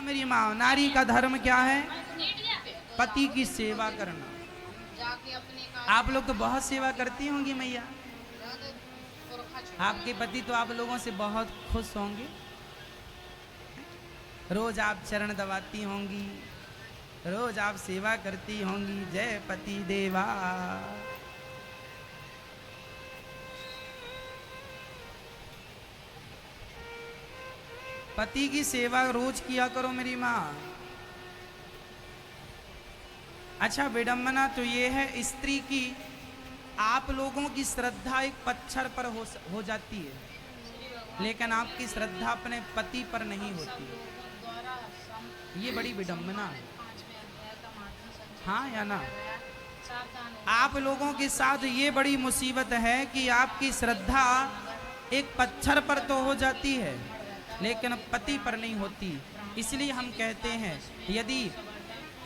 मेरी माँ, नारी का धर्म क्या है? पति की सेवा करना। आप लोग तो बहुत सेवा करती होंगी मैया, आपके पति तो आप लोगों से बहुत खुश होंगे। रोज आप चरण दबाती होंगी, रोज आप सेवा करती होंगी। जय पति देवा। पति की सेवा रोज किया करो मेरी माँ। अच्छा, विडंबना तो ये है स्त्री की, आप लोगों की श्रद्धा एक पत्थर पर हो जाती है, लेकिन आपकी श्रद्धा अपने पति पर नहीं होती। ये बड़ी विडंबना है, हाँ या ना? आप लोगों के साथ ये बड़ी मुसीबत है कि आपकी श्रद्धा एक पत्थर पर तो हो जाती है, लेकिन पति पर नहीं होती। इसलिए हम कहते हैं, यदि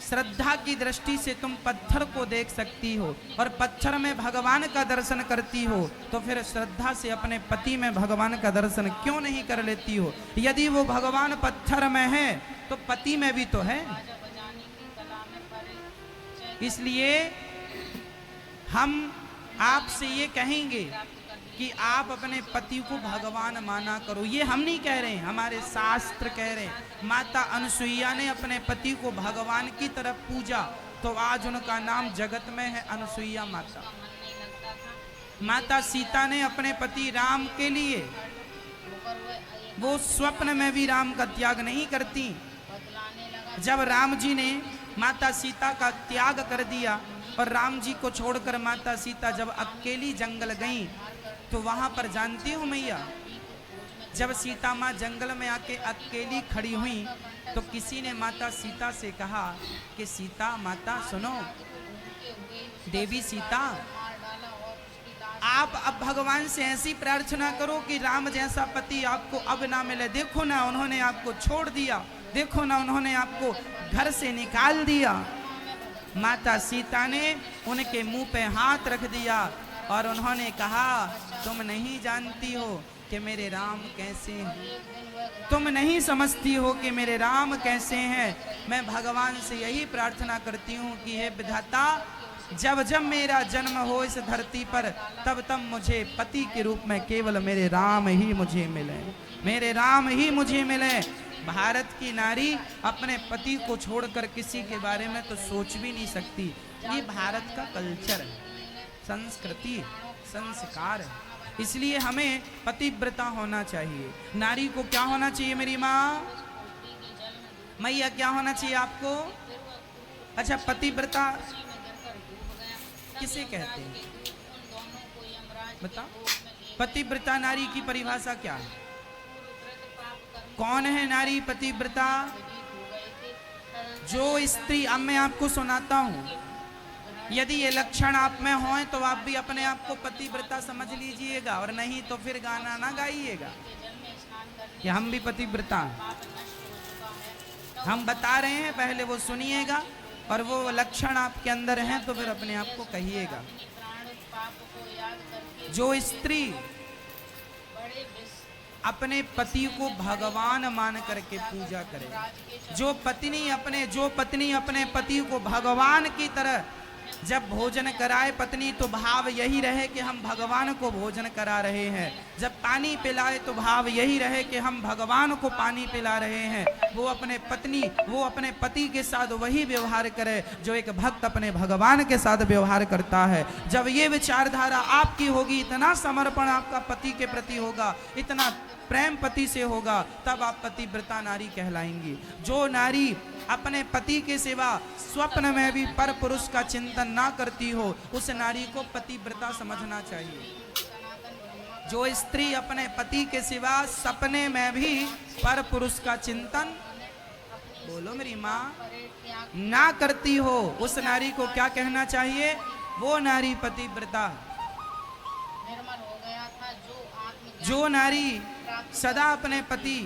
श्रद्धा की दृष्टि से तुम पत्थर को देख सकती हो और पत्थर में भगवान का दर्शन करती हो, तो फिर श्रद्धा से अपने पति में भगवान का दर्शन क्यों नहीं कर लेती हो? यदि वो भगवान पत्थर में है तो पति में भी तो है। इसलिए हम आपसे ये कहेंगे कि आप अपने पति को भगवान माना करो। ये हम नहीं कह रहे हैं, हमारे शास्त्र कह रहे हैं। माता अनुसुईया ने अपने पति को भगवान की तरफ पूजा, तो आज उनका नाम जगत में है अनुसुईया माता। माता सीता ने अपने पति राम के लिए, वो स्वप्न में भी राम का त्याग नहीं करती। जब राम जी ने माता सीता का त्याग कर दिया और राम जी को छोड़कर माता सीता जब अकेली जंगल गईं, तो वहां पर जानती हूँ मैया, जब सीता माँ जंगल में आके अकेली खड़ी हुई, तो किसी ने माता सीता से कहा कि सीता माता सुनो, देवी सीता, आप अब भगवान से ऐसी प्रार्थना करो कि राम जैसा पति आपको अब ना मिले। देखो ना, उन्होंने आपको छोड़ दिया, देखो ना, उन्होंने आपको घर से निकाल दिया। माता सीता ने उनके मुंह पे हाथ रख दिया और उन्होंने कहा, तुम नहीं जानती हो कि मेरे राम कैसे हैं, तुम नहीं समझती हो कि मेरे राम कैसे हैं। मैं भगवान से यही प्रार्थना करती हूँ कि हे विधाता, जब जब मेरा जन्म हो इस धरती पर, तब तब मुझे पति के रूप में केवल मेरे राम ही मुझे मिले, मेरे राम ही मुझे मिले। भारत की नारी अपने पति को छोड़कर किसी के बारे में तो सोच भी नहीं सकती। ये भारत का कल्चर है, संस्कृति, संस्कार है। इसलिए हमें पतिव्रता होना चाहिए। नारी को क्या होना चाहिए मेरी माँ? मैया क्या होना चाहिए आपको? अच्छा, पतिव्रता किसे कहते हैं बताओ? पतिव्रता नारी की परिभाषा क्या है? कौन है नारी पतिव्रता? जो स्त्री, अब मैं आपको सुनाता हूं, यदि ये लक्षण आप में हों तो आप भी अपने आप को पतिव्रता समझ लीजिएगा, और नहीं तो फिर गाना ना गाइएगा कि हम भी पतिव्रता हैं। हम बता रहे हैं, पहले वो सुनिएगा, और वो लक्षण आपके अंदर हैं तो फिर अपने आप को कहिएगा। जो स्त्री अपने पति को भगवान मान करके पूजा करे, जो पत्नी अपने पति को भगवान की तरह जब भोजन कराए पत्नी, तो भाव यही रहे कि हम भगवान को भोजन करा रहे हैं। जब पानी पिलाए तो भाव यही रहे कि हम भगवान को पानी पिला रहे हैं। वो अपने पति के साथ वही व्यवहार करे जो एक भक्त अपने भगवान के साथ व्यवहार करता है। जब ये विचारधारा आपकी होगी, इतना समर्पण आपका पति के प्रति होगा, इतना प्रेम पति से होगा, तब आप पतिव्रता नारी कहलाएंगी। जो नारी अपने पति के सिवा स्वप्न में भी पर पुरुष का चिंतन ना करती हो, उस नारी को पतिव्रता समझना चाहिए। जो स्त्री अपने पति के सिवा सपने में भी पर पुरुष का चिंतन, बोलो मेरी माँ, ना करती हो, उस नारी को क्या कहना चाहिए? वो नारी पतिव्रता। जो नारी सदा अपने पति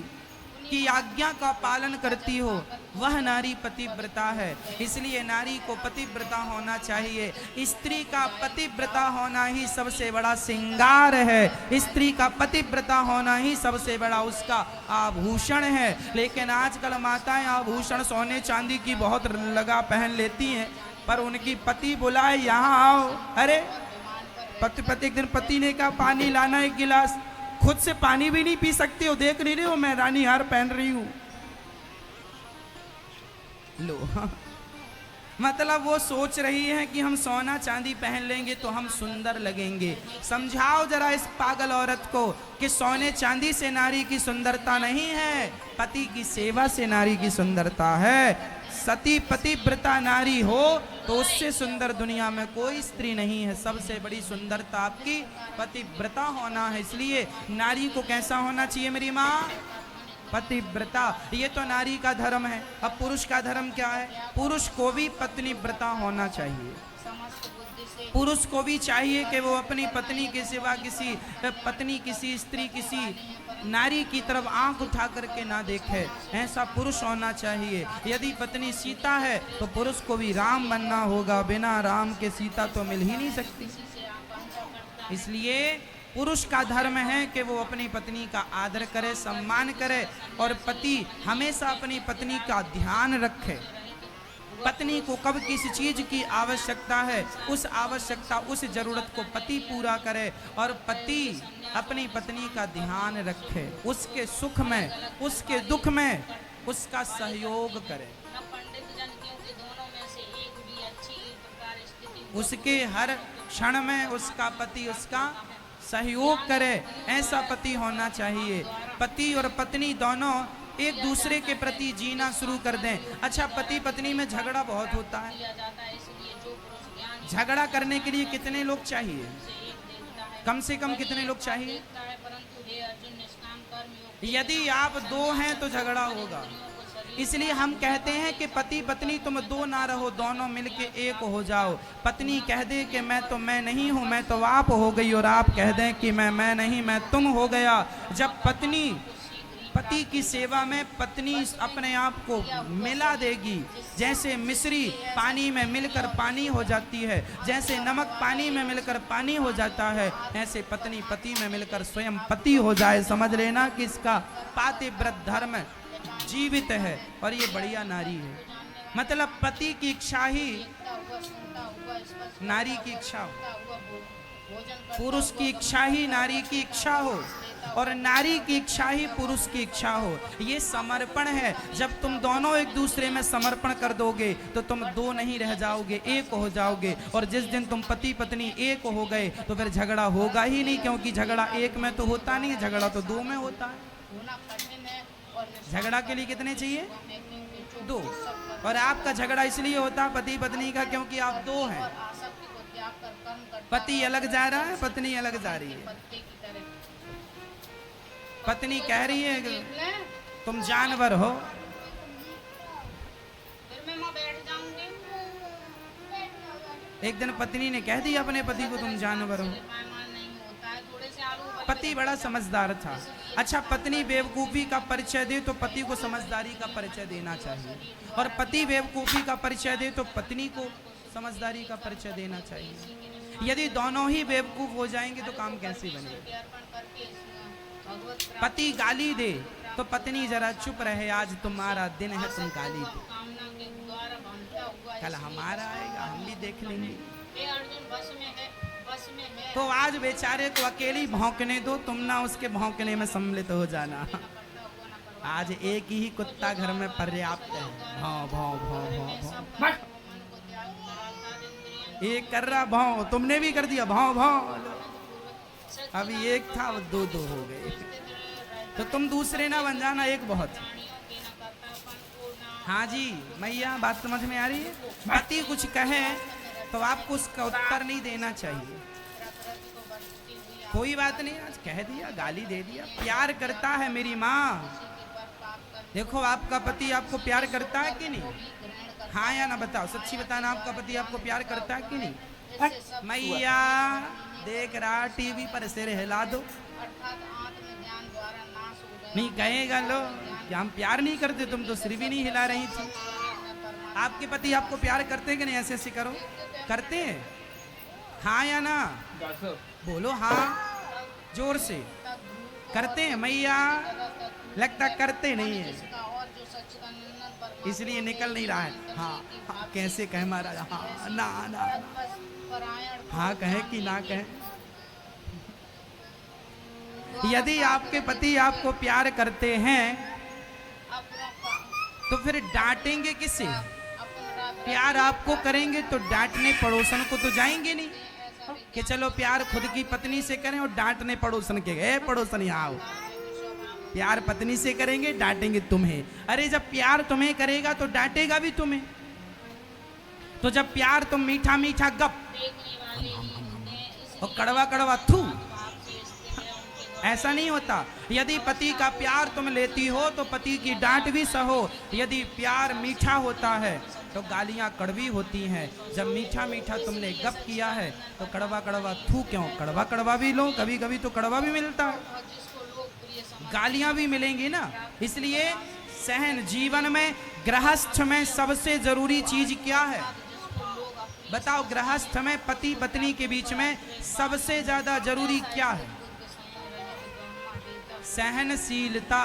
की आज्ञा का पालन करती हो वह नारी पतिव्रता है। इसलिए नारी को पतिव्रता होना चाहिए। स्त्री का पतिव्रता होना ही सबसे बड़ा श्रृंगार है। स्त्री का पतिव्रता होना ही सबसे बड़ा उसका आभूषण है। लेकिन आजकल माताएं आभूषण सोने चांदी की बहुत लगा पहन लेती हैं, पर उनकी पति बुलाए यहाँ आओ, अरे पति एक दिन पति ने कहा पानी लाना एक गिलास, खुद से पानी भी नहीं पी सकती हो, देख नहीं रहे हो मैं रानी हार पहन रही हूं। लो मतलब वो सोच रही है कि हम सोना चांदी पहन लेंगे तो हम सुंदर लगेंगे। समझाओ जरा इस पागल औरत को कि सोने चांदी से नारी की सुंदरता नहीं है, पति की सेवा से नारी की सुंदरता है। सती पतिव्रता नारी हो तो उससे सुंदर दुनिया में कोई स्त्री नहीं है। सबसे बड़ी सुंदरता आपकी पतिव्रता होना है। इसलिए नारी को कैसा होना चाहिए मेरी माँ? पतिव्रता। ये तो नारी का धर्म है। अब पुरुष का धर्म क्या है? पुरुष को भी पत्नी व्रता होना चाहिए। पुरुष को भी चाहिए कि वो अपनी पत्नी के सिवा किसी स्त्री किसी नारी की तरफ आंख उठा करके ना देखे, ऐसा पुरुष होना चाहिए। यदि पत्नी सीता है तो पुरुष को भी राम बनना होगा। बिना राम के सीता तो मिल ही नहीं सकती। इसलिए पुरुष का धर्म है कि वो अपनी पत्नी का आदर करे, सम्मान करे, और पति हमेशा अपनी पत्नी का ध्यान रखे। पत्नी को कब किस चीज की आवश्यकता है, उस आवश्यकता उस जरूरत को पति पूरा करे, और पति अपनी पत्नी का ध्यान रखे, उसके सुख में उसके दुख में उसका सहयोग करे, उसके हर क्षण में उसका पति उसका सहयोग करे। ऐसा पति होना चाहिए। पति और पत्नी दोनों एक दूसरे के प्रति जीना शुरू कर दें। अच्छा, पति पत्नी में झगड़ा बहुत होता है। झगड़ा करने के लिए कितने लोग चाहिए? कम से कम कितने लोग चाहिए? यदि आप दो हैं तो झगड़ा होगा। इसलिए हम कहते हैं कि पति पत्नी तुम दो ना रहो, दोनों मिलके एक हो जाओ। पत्नी कह दे कि मैं नहीं हूं, मैं तो आप हो गई, और आप कह दें कि मैं नहीं, मैं तुम हो गया। जब पति की सेवा में पत्नी अपने आप को मिला देगी, जैसे मिश्री पानी में मिलकर पानी हो जाती है, जैसे नमक पानी में मिलकर पानी हो जाता है, ऐसे पत्नी पति में मिलकर स्वयं पति हो जाए। समझ लेना कि इसका पातिव्रत धर्म जीवित है, और ये बढ़िया नारी है। मतलब पति की इच्छा ही नारी की इच्छा हो, पुरुष की इच्छा ही नारी की इच्छा हो, और नारी की इच्छा ही पुरुष की इच्छा हो। ये समर्पण है। जब तुम दोनों एक दूसरे में समर्पण कर दोगे तो तुम दो नहीं रह जाओगे, एक हो जाओगे। और जिस दिन तुम पति पत्नी एक हो गए तो फिर झगड़ा होगा ही नहीं, क्योंकि झगड़ा एक में तो होता नहीं, झगड़ा तो दो में होता है। झगड़ा के लिए कितने चाहिए? दो। और आपका झगड़ा इसलिए होता है पति पत्नी का क्योंकि आप दो हैं। पति अलग जा रहा है, पत्नी अलग जा रही है। पत्नी कह रही है कि तुम जानवर हो, एक दिन पत्नी ने कह दिया अपने पति को तुम जानवर हो। पति बड़ा समझदार था। अच्छा, पत्नी बेवकूफ़ी का परिचय दे तो पति को समझदारी का परिचय देना चाहिए, और पति बेवकूफ़ी का परिचय दे तो पत्नी को समझदारी का परिचय देना चाहिए। यदि दोनों ही बेवकूफ़ हो जाएंगे तो काम कैसे बनेगा? पति गाली दे तो पत्नी जरा चुप रहे, आज तुम्हारा दिन है, तुम गाली दो, कल हमारा आएगा, हम भी देख लेंगे। तो आज बेचारे को अकेली भौंकने दो, तुम ना उसके भौंकने में सम्मिलित हो जाना। आज एक ही कुत्ता घर में पर्याप्त है। भौं भौं भौं भौं भौं, एक कर रहा भौं, तुमने भी कर दिया भौं भौं। अभी एक था, वो दो दो हो गए। तो तुम दूसरे ना बन जाना, एक बहुत। हाँ जी मैया, बात समझ में आ रही है? पति कुछ कहे तो आपको उसका उत्तर नहीं देना चाहिए। कोई बात नहीं, आज कह दिया, गाली दे दिया, प्यार करता है मेरी माँ। देखो आपका पति आपको प्यार करता है कि नहीं? हाँ या ना बताओ, सच्ची बताना, आपका पति आपको प्यार करता है कि नहीं? मैया देख रहा टीवी पर सिर हिला दो, नहीं कहेगा लो क्या हम प्यार नहीं करते? तुम तो सिर भी नहीं हिला रही थी। आपके पति आपको प्यार करते हैं कि नहीं? ऐसे ऐसे करो, करते हैं? हाँ या ना? बोलो हाँ जोर से। करते हैं मैया? लगता करते नहीं है, इसलिए निकल नहीं रहा है। हाँ, हाँ कैसे कहे महाराज? हाँ ना ना, हाँ कहे कि ना कहे? यदि आपके पति आपको प्यार करते हैं तो फिर डांटेंगे किससे? प्यार आपको करेंगे तो डांटने पड़ोसन को तो जाएंगे नहीं कि चलो प्यार खुद की पत्नी से करें और डांटने पड़ोसन के गए। पड़ोसन यहाँ आओ, प्यार पत्नी से करेंगे, डांटेंगे तुम्हें। अरे जब प्यार तुम्हें करेगा तो डांटेगा भी तुम्हें। तो जब प्यार तुम मीठा मीठा गप और कड़वा कड़वा थू, ऐसा नहीं होता। यदि पति का प्यार तुम लेती हो तो पति की डांट भी सहो। यदि प्यार मीठा होता है तो गालियां कड़वी होती हैं। जब मीठा मीठा तुमने गप किया है तो कड़वा कड़वा थू क्यों? कड़वा कड़वा भी लो, कभी कभी तो कड़वा भी मिलता है, गालियां भी मिलेंगी ना। इसलिए सहन जीवन में, गृहस्थ में सबसे जरूरी चीज क्या है बताओ? गृहस्थ में पति पत्नी के बीच में सबसे ज्यादा जरूरी क्या है? सहनशीलता।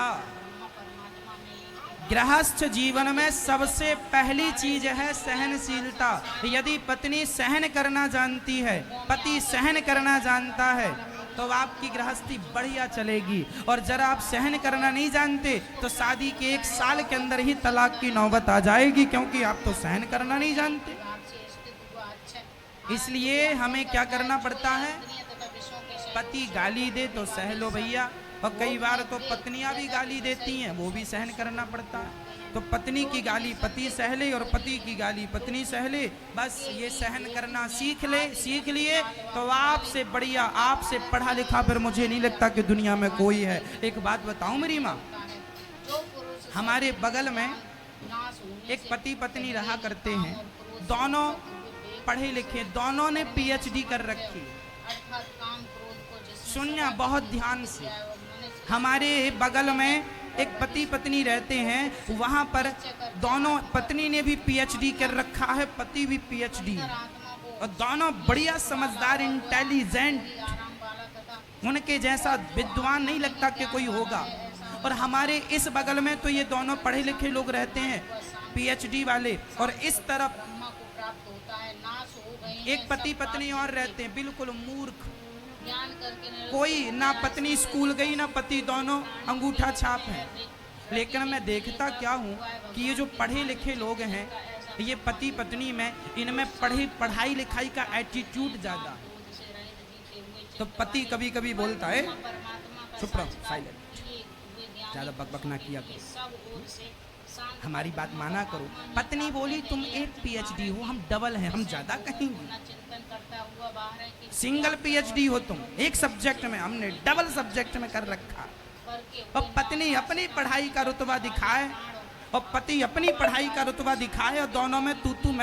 गृहस्थ जीवन में सबसे पहली चीज है सहनशीलता। यदि पत्नी सहन करना जानती है, पति सहन करना जानता है तो आपकी गृहस्थी बढ़िया चलेगी। और जरा आप सहन करना नहीं जानते तो शादी के 1 साल के अंदर ही तलाक की नौबत आ जाएगी, क्योंकि आप तो सहन करना नहीं जानते। इसलिए हमें क्या करना पड़ता है? पति गाली दे तो सह लो भैया, और कई बार तो पत्नियां भी गाली देती हैं, वो भी सहन करना पड़ता है। तो पत्नी की गाली पति सह ले और पति की गाली पत्नी सह ले। बस ये सहन करना सीख लिए तो आपसे बढ़िया, आपसे पढ़ा लिखा फिर मुझे नहीं लगता कि दुनिया में कोई है। एक बात बताऊं मेरी माँ, हमारे बगल में एक पति पत्नी रहा करते हैं, दोनों पढ़े लिखे, दोनों ने PhD कर रखी। सुनना बहुत ध्यान से, हमारे बगल में एक पति पत्नी रहते हैं, वहां पर दोनों, पत्नी ने भी PhD कर रखा है, पति भी PhD, और दोनों बढ़िया समझदार, इंटेलिजेंट, उनके जैसा विद्वान नहीं लगता कि कोई होगा। और हमारे इस बगल में तो ये दोनों पढ़े लिखे लोग रहते हैं, PhD वाले, और इस तरफ एक पति पत्नी और रहते हैं, बिल्कुल मूर्ख, कोई ना पत्नी स्कूल गई ना पति, दोनों अंगूठा छाप हैं। लेकिन मैं देखता क्या हूँ कि ये जो पढ़े लिखे लोग हैं, ये पति पत्नी में, इनमें पढ़ाई लिखाई का एटीट्यूड ज्यादा। तो पति कभी कभी बोलता है चुप रहो, साइलेंट, ज्यादा बकबक ना किया करो, हमारी बात माना करो। पत्नी बोली तुम एक PhD हो, हम डबल हैं, हम ज्यादा कहेंगे। सिंगल PhD हो तुम एक सब्जेक्ट में, हमने डबल सब्जेक्ट में कर रखा। और पत्नी अपनी पढ़ाई का रुतबा दिखाए और पति अपनी पढ़ाई का रुतबा दिखाए, और दोनों में तू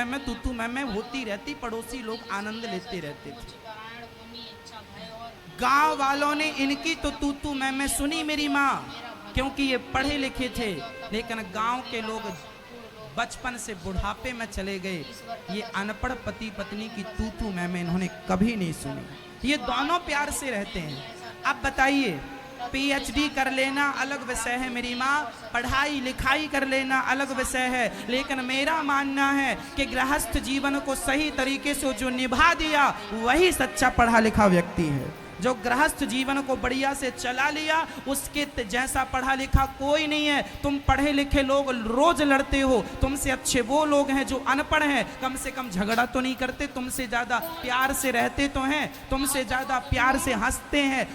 मैं होती रहती। पड़ोसी लोग आनंद लेते रहते थे। गांव वालों ने इनकी तो तू मैं सुनी मेरी माँ, क्योंकि ये पढ़े लिखे थे। लेकिन गांव के लोग बचपन से बुढ़ापे में चले गए, ये अनपढ़ पति पत्नी की तू मैं इन्होंने कभी नहीं सुनी। ये दोनों प्यार से रहते हैं। अब बताइए, PhD कर लेना अलग विषय है मेरी माँ, पढ़ाई लिखाई कर लेना अलग विषय है, लेकिन मेरा मानना है कि गृहस्थ जीवन को सही तरीके से जो निभा दिया वही सच्चा पढ़ा लिखा व्यक्ति है। जो गृहस्थ जीवन को बढ़िया से चला लिया, उसके जैसा पढ़ा लिखा कोई नहीं है। तुम पढ़े लिखे लोग रोज लड़ते हो, तुमसे अच्छे वो लोग हैं जो अनपढ़ हैं, कम से कम झगड़ा तो नहीं करते, तुमसे ज्यादा प्यार से रहते तो हैं, तुमसे ज्यादा प्यार से हंसते हैं।